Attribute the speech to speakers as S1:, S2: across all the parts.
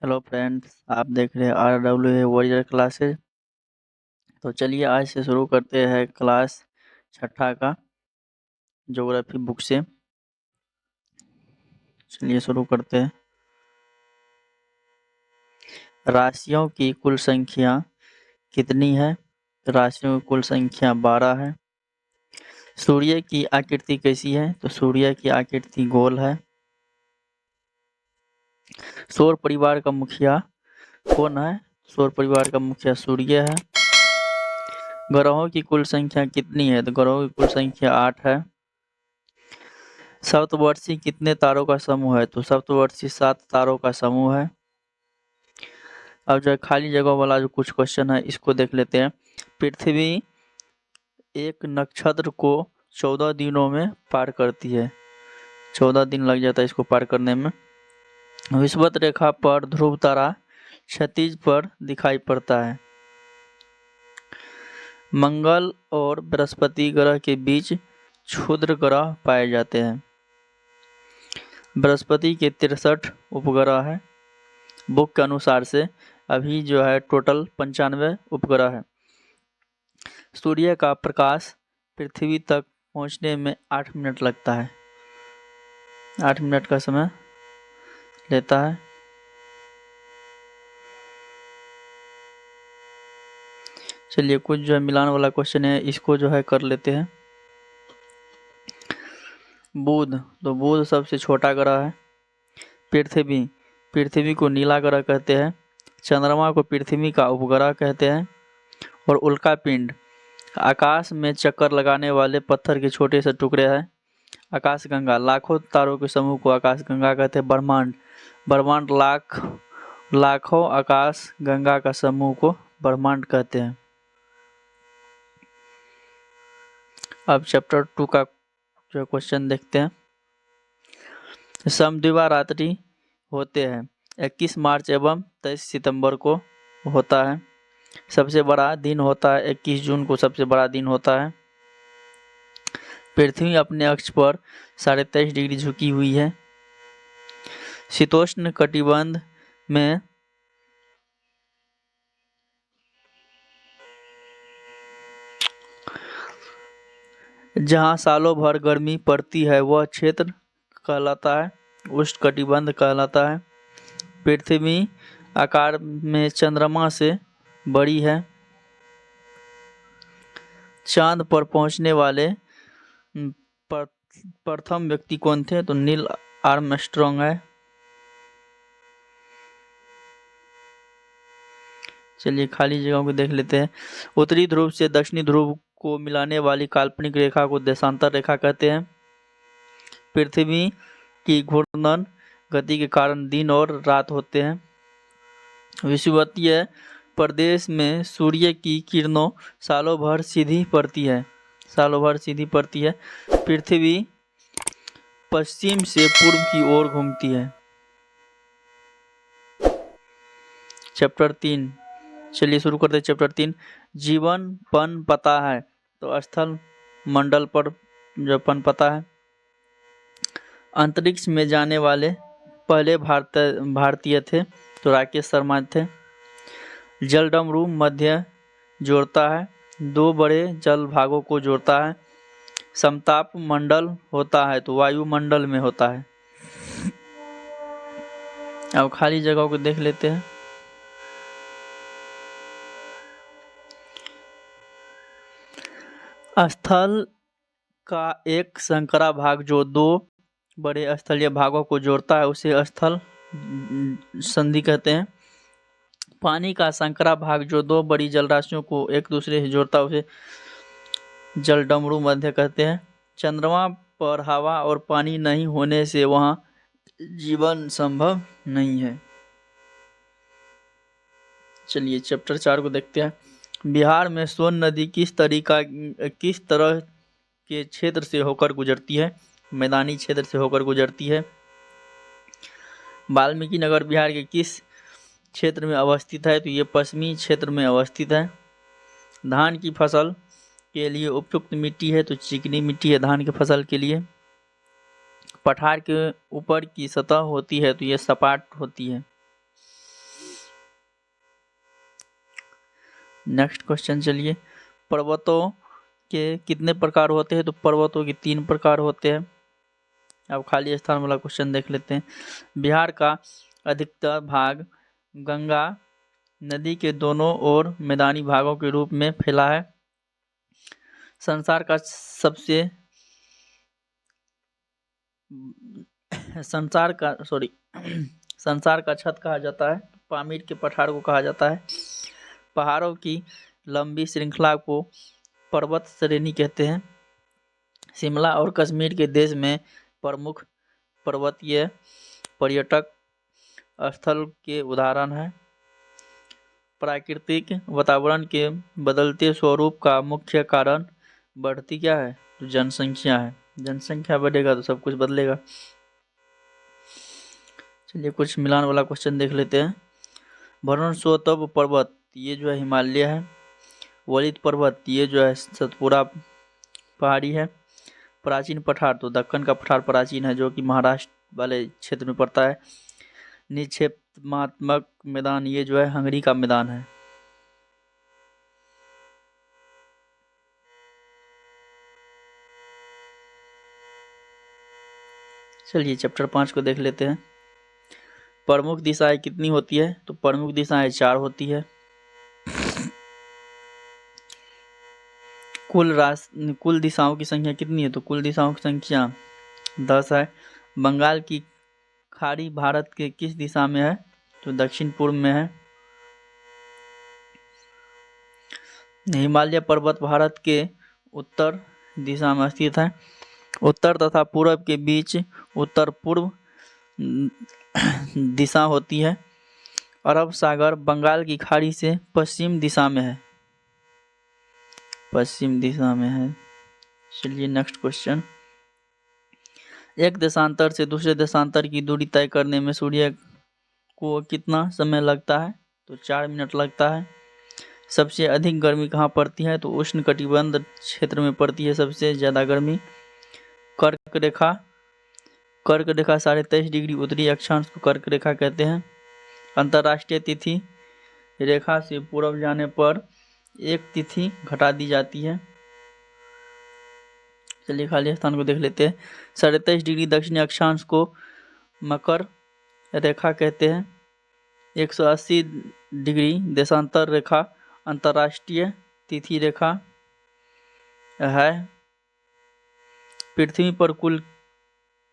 S1: Hello friends, आप देख रहे हैं RWA वॉरियर क्लासेज। तो चलिए आज से शुरू करते हैं क्लास छठा का ज्योग्राफी बुक से। चलिए शुरू करते हैं। राशियों की कुल संख्या कितनी है? राशियों की कुल संख्या 12 है। सूर्य की आकृति कैसी है? तो सूर्य की आकृति गोल है। सौर परिवार का मुखिया कौन है? सौर परिवार का मुखिया सूर्य है। ग्रहों की कुल संख्या कितनी है? तो ग्रहों की कुल संख्या 8 है। सप्तवर्षी कितने तारों का समूह है? तो सप्तवर्षी 7 तारों का समूह है। अब जो खाली जगह वाला जो कुछ क्वेश्चन है इसको देख लेते हैं। पृथ्वी एक नक्षत्र को 14 दिनों में पार करती है। 14 दिन लग जाता है इसको पार करने में। विषुवत रेखा पर ध्रुव तारा क्षितिज पर दिखाई पड़ता है। मंगल और बृहस्पति ग्रह के बीच क्षुद्र ग्रह पाए जाते हैं। बृहस्पति के 63 उपग्रह है। बुक के अनुसार से अभी जो है टोटल 95 उपग्रह है। सूर्य का प्रकाश पृथ्वी तक पहुंचने में 8 मिनट लगता है। 8 मिनट का समय लेता है। चलिए कुछ जो है मिलान वाला क्वेश्चन है इसको जो है कर लेते हैं। बुध, तो बुध सबसे छोटा ग्रह है। पृथ्वी को नीला ग्रह कहते हैं। चंद्रमा को पृथ्वी का उपग्रह कहते हैं। और उल्कापिंड आकाश में चक्कर लगाने वाले पत्थर के छोटे से टुकड़े हैं। आकाशगंगा लाखों तारों के समूह को आकाशगंगा कहते हैं। ब्रह्मांड लाखों आकाश गंगा का समूह को ब्रह्मांड कहते हैं। अब चैप्टर 2 का जो क्वेश्चन देखते हैं। समद्विवा रात्रि होते हैं 21 मार्च एवं 23 सितंबर को होता है। सबसे बड़ा दिन होता है 21 जून को सबसे बड़ा दिन होता है। पृथ्वी अपने अक्ष पर 23.5 डिग्री झुकी हुई है। शीतोष्ण कटिबंध में जहाँ सालों भर गर्मी पड़ती है वह क्षेत्र कहलाता है उष्ण कटिबंध कहलाता है। पृथ्वी आकार में चंद्रमा से बड़ी है। चांद पर पहुंचने वाले प्रथम व्यक्ति कौन थे? तो नील आर्मस्ट्रॉन्ग है। चलिए खाली जगहों को देख लेते हैं। उत्तरी ध्रुव से दक्षिणी ध्रुव को मिलाने वाली काल्पनिक रेखा को देशांतर रेखा कहते हैं। पृथ्वी की घूर्णन गति के कारण दिन और रात होते हैं। विषुवतीय प्रदेश में सूर्य की किरणों सालों भर सीधी पड़ती है। पृथ्वी पश्चिम से पूर्व की ओर घूमती है। चैप्टर 3 चलिए शुरू करते हैं। चैप्टर 3 जीवन पनपता है तो स्थल मंडल पर जो पनपता है। अंतरिक्ष में जाने वाले पहले भारतीय थे तो राकेश शर्मा थे। जलडमरू मध्य जोड़ता है। 2 बड़े जल भागों को जोड़ता है। समताप मंडल होता है तो वायुमंडल में होता है। अब खाली जगहों को देख लेते हैं। स्थल का एक संकरा भाग जो 2 बड़े स्थलीय भागों को जोड़ता है उसे स्थल संधि कहते हैं। पानी का संकरा भाग जो 2 बड़ी जलराशियों को एक दूसरे से जोड़ता है उसे जलडमरू मध्य कहते हैं। चंद्रमा पर हवा और पानी नहीं होने से वहां जीवन संभव नहीं है। चलिए चैप्टर 4 को देखते हैं। बिहार में सोन नदी किस तरह के क्षेत्र से होकर गुजरती है? मैदानी क्षेत्र से होकर गुजरती है। वाल्मीकि नगर बिहार के किस क्षेत्र में अवस्थित है? तो ये पश्चिमी क्षेत्र में अवस्थित है। धान की फसल के लिए उपयुक्त मिट्टी है तो चिकनी मिट्टी है धान की फसल के लिए। पठार के ऊपर की सतह होती है तो ये सपाट होती है। नेक्स्ट क्वेश्चन चलिए, पर्वतों के कितने प्रकार होते हैं? तो पर्वतों के 3 प्रकार होते हैं। अब खाली स्थान वाला क्वेश्चन देख लेते हैं। बिहार का अधिकतर भाग गंगा नदी के दोनों ओर मैदानी भागों के रूप में फैला है। संसार का संसार का छत कहा जाता है। पामीर के पठार को कहा जाता है। पहाड़ों की लंबी श्रृंखला को पर्वत श्रेणी कहते हैं। शिमला और कश्मीर के देश में प्रमुख पर्वतीय पर्यटक स्थल के उदाहरण है। प्राकृतिक वातावरण के बदलते स्वरूप का मुख्य कारण बढ़ती क्या है? तो जनसंख्या है। जनसंख्या बढ़ेगा तो सब कुछ बदलेगा। चलिए कुछ मिलान वाला क्वेश्चन देख लेते हैं। वरुणस्रोतव पर्वत ये जो है हिमालय है। वलित पर्वत ये जो है सतपुड़ा पहाड़ी है। प्राचीन पठार तो दक्कन का पठार प्राचीन है, जो कि महाराष्ट्र वाले क्षेत्र में पड़ता है। निक्षेपात्मक मैदान ये जो है हंगरी का मैदान है। चलिए चैप्टर 5 को देख लेते हैं। प्रमुख दिशाएं कितनी होती है? तो प्रमुख दिशाएं 4 होती है। कुल दिशाओं की संख्या कितनी है? तो कुल दिशाओं की संख्या 10 है। बंगाल की खाड़ी भारत के किस दिशा में है? तो दक्षिण पूर्व में है। हिमालय पर्वत भारत के उत्तर दिशा में स्थित है। उत्तर तथा पूर्व के बीच उत्तर पूर्व दिशा होती है। अरब सागर बंगाल की खाड़ी से पश्चिम दिशा में है। पश्चिम दिशा में है। चलिए नेक्स्ट क्वेश्चन। एक देशांतर से दूसरे देशांतर की दूरी तय करने में सूर्य को कितना समय लगता है? तो 4 मिनट लगता है। सबसे अधिक गर्मी कहाँ पड़ती है? तो उष्ण कटिबंध क्षेत्र में पड़ती है सबसे ज़्यादा गर्मी। कर्क रेखा 23.5 डिग्री उत्तरी अक्षांश को कर्क रेखा कहते हैं। अंतर्राष्ट्रीय तिथि रेखा से पूर्व जाने पर एक तिथि घटा दी जाती है। चलिए खाली स्थान को देख लेते हैं। 23.5 डिग्री दक्षिणी अक्षांश को मकर रेखा कहते हैं। 180 डिग्री देशांतर रेखा अंतर्राष्ट्रीय तिथि रेखा है। पृथ्वी पर कुल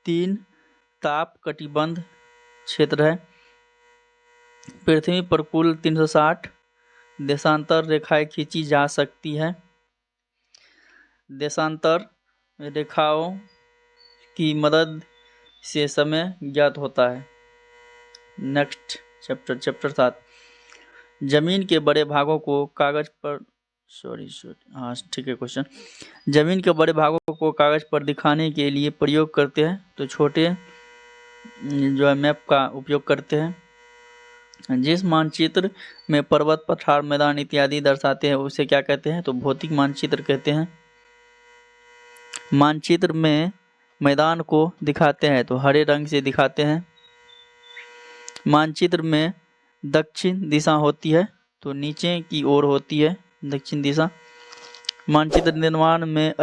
S1: 3 ताप कटिबंध क्षेत्र है। पृथ्वी पर कुल 360 देशांतर रेखाएं खींची जा सकती है। देशांतर रेखाओं की मदद से समय ज्ञात होता है। Next chapter 7। जमीन के बड़े भागों को कागज पर हाँ ठीक है क्वेश्चन। जमीन के बड़े भागों को कागज पर दिखाने के लिए प्रयोग करते हैं। तो छोटे जो है मैप का उपयोग करते हैं। जिस मानचित्र में पर्वत पठार मैदान इत्यादि दर्शाते हैं उसे क्या कहते हैं? तो भौतिक मानचित्र कहते हैं। मानचित्र में मैदान को दिखाते हैं तो हरे रंग से दिखाते हैं। मानचित्र में दक्षिण दिशा होती है तो नीचे की ओर होती है दक्षिण दिशा। मानचित्र निर्माण में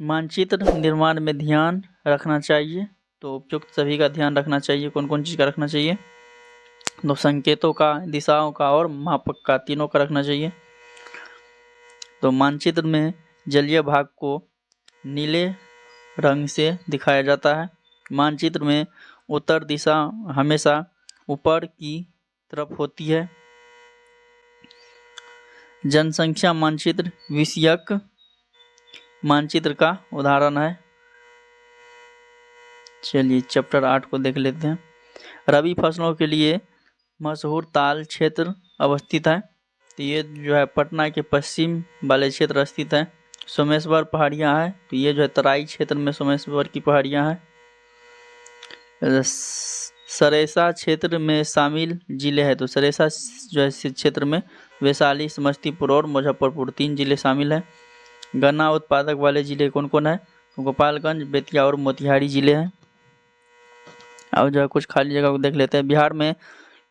S1: मानचित्र निर्माण में ध्यान रखना चाहिए। तो उपयुक्त सभी का ध्यान रखना चाहिए। कौन कौन चीज़ का रखना चाहिए? तो संकेतों का, दिशाओं का और मापक का, तीनों का रखना चाहिए। तो मानचित्र में जलीय भाग को नीले रंग से दिखाया जाता है। मानचित्र में उत्तर दिशा हमेशा ऊपर की तरफ होती है। जनसंख्या मानचित्र विषयक मानचित्र का उदाहरण है। चलिए चैप्टर 8 को देख लेते हैं। रबी फसलों के लिए मशहूर ताल क्षेत्र अवस्थित है। तो ये जो है पटना के पश्चिम वाले क्षेत्र स्थित है। सोमेश्वर पहाड़ियाँ हैं तो ये जो है तराई क्षेत्र में सोमेश्वर की पहाड़ियाँ हैं। सरेसा क्षेत्र में शामिल जिले हैं। तो सरेसा जो है इस क्षेत्र में वैशाली, समस्तीपुर और मुजफ्फरपुर 3 जिले शामिल हैं। गन्ना उत्पादक वाले जिले कौन कौन है? तो गोपालगंज, बेतिया और मोतिहारी जिले हैं। अब जो है कुछ खाली जगह को देख लेते हैं। बिहार में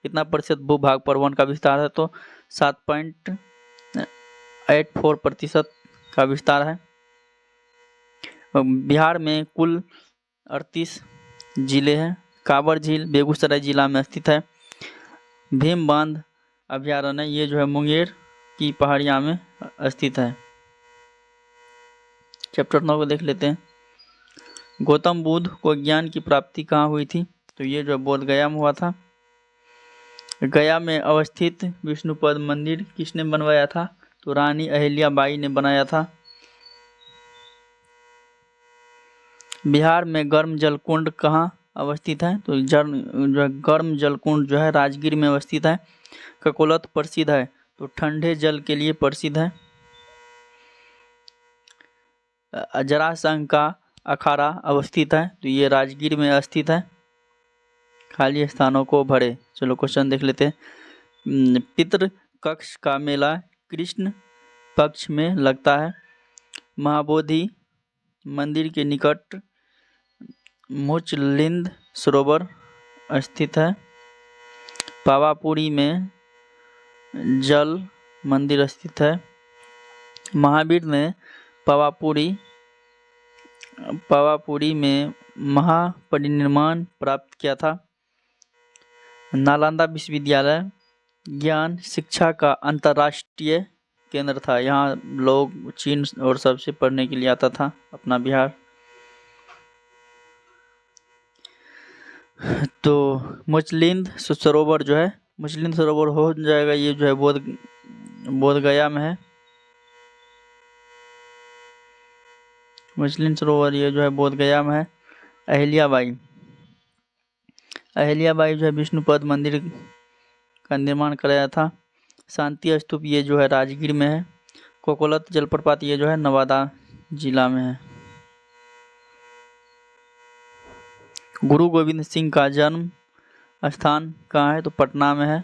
S1: कितना प्रतिशत भूभाग पर वन का विस्तार है, तो 7.84% का विस्तार है। बिहार में कुल 38 जिले हैं। कांवर झील बेगूसराय जिला में स्थित है। भीम बांध अभ्यारण्य ये जो है मुंगेर की पहाड़ियाँ में स्थित है। चैप्टर 9 को देख लेते हैं। गौतम बुद्ध को ज्ञान की प्राप्ति कहाँ हुई थी, तो ये जो बोध गया में हुआ था। गया में अवस्थित विष्णुपद मंदिर किसने बनवाया था, तो रानी अहिल्याबाई ने बनाया था। बिहार में गर्म जल कुंड कहाँ अवस्थित है, तो जो गर्म जल कुंड जो है राजगीर में अवस्थित है। ककोलत प्रसिद्ध है, तो ठंडे जल के लिए प्रसिद्ध है। जरासंध का अखाड़ा अवस्थित है, तो ये राजगीर में स्थित है। खाली स्थानों को भरे। चलो क्वेश्चन देख लेते हैं। पितृ कक्ष का मेला कृष्ण पक्ष में लगता है। महाबोधि मंदिर के निकट मुचलिंद सरोवर स्थित है। पावापुरी में जल मंदिर स्थित है। महावीर ने पावापुरी में महापरिनिर्वाण प्राप्त किया था। नालंदा विश्वविद्यालय ज्ञान शिक्षा का अंतर्राष्ट्रीय केंद्र था। यहाँ लोग चीन और सबसे पढ़ने के लिए आता था अपना बिहार। तो मुचलिंद सरोवर जो है, मुचलिंद सरोवर हो जाएगा, ये जो है बोध गया में है। मुचलिंद सरोवर ये जो है बोध गया में है। अहिल्याबाई जो है विष्णुपद मंदिर का निर्माण कराया था। शांति स्तूप ये जो है राजगीर में है। कोकोलत जलप्रपात ये जो है नवादा जिला में है। गुरु गोविंद सिंह का जन्म स्थान कहाँ है, तो पटना में है।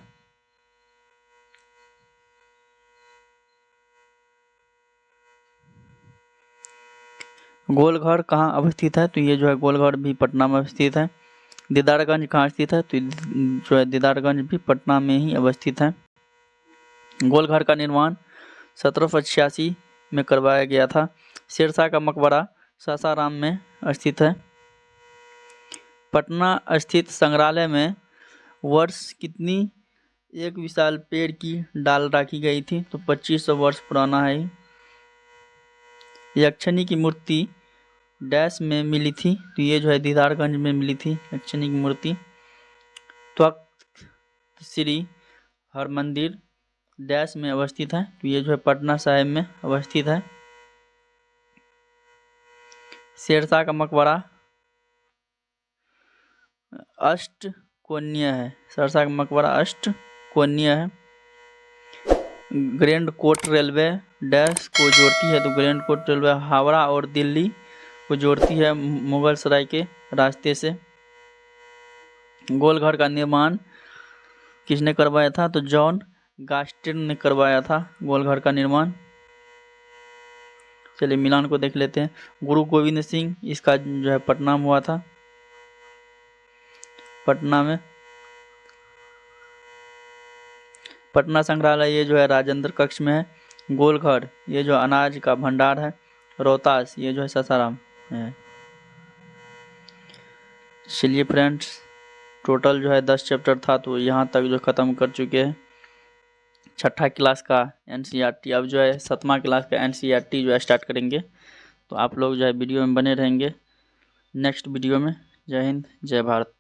S1: गोलघर कहाँ अवस्थित है, तो ये जो है गोलघर भी पटना में अवस्थित है। दीदारगंज कहाँ स्थित है, तो जो है दीदारगंज भी पटना में ही अवस्थित है। गोलघर का निर्माण 1786 में करवाया गया था। शेरशाह का मकबरा सासाराम में स्थित है। पटना स्थित संग्रहालय में वर्ष कितनी एक विशाल पेड़ की डाल रखी गई थी, तो 2500 वर्ष पुराना है। यक्षिणी की मूर्ति डैश में मिली थी, तो ये जो है दीदारगंज में मिली थी यक्षिणी की मूर्ति। तख्त श्री हरमंदिर डैश में अवस्थित है, तो ये जो है पटना साहिब में अवस्थित है। शेरशाह का मकबरा अष्टकोणीय है। शेरशाह का मकबरा अष्टकोणीय है। ग्रैंड कोर्ट रेलवे डैश को जोड़ती है, तो ग्रैंड कोर्ट रेलवे हावड़ा और दिल्ली को जोड़ती है मुगल सराय के रास्ते से। गोलघर का निर्माण किसने करवाया था, तो जॉन गास्टिन ने करवाया था गोलघर का निर्माण। चलिए मिलान को देख लेते हैं। गुरु गोविंद सिंह इसका जो है पटना में हुआ था। पटना संग्रहालय ये जो है राजेंद्र कक्ष में है। गोलघर ये जो अनाज का भंडार है। रोहतास ये जो है सासाराम है। चलिए फ्रेंड्स, टोटल जो है 10 चैप्टर था, तो यहाँ तक जो ख़त्म कर चुके हैं। छठा क्लास का NCERT, अब जो है 7वां क्लास का NCERT जो है स्टार्ट करेंगे। तो आप लोग जो है वीडियो में बने रहेंगे नेक्स्ट वीडियो में। जय हिंद, जय भारत।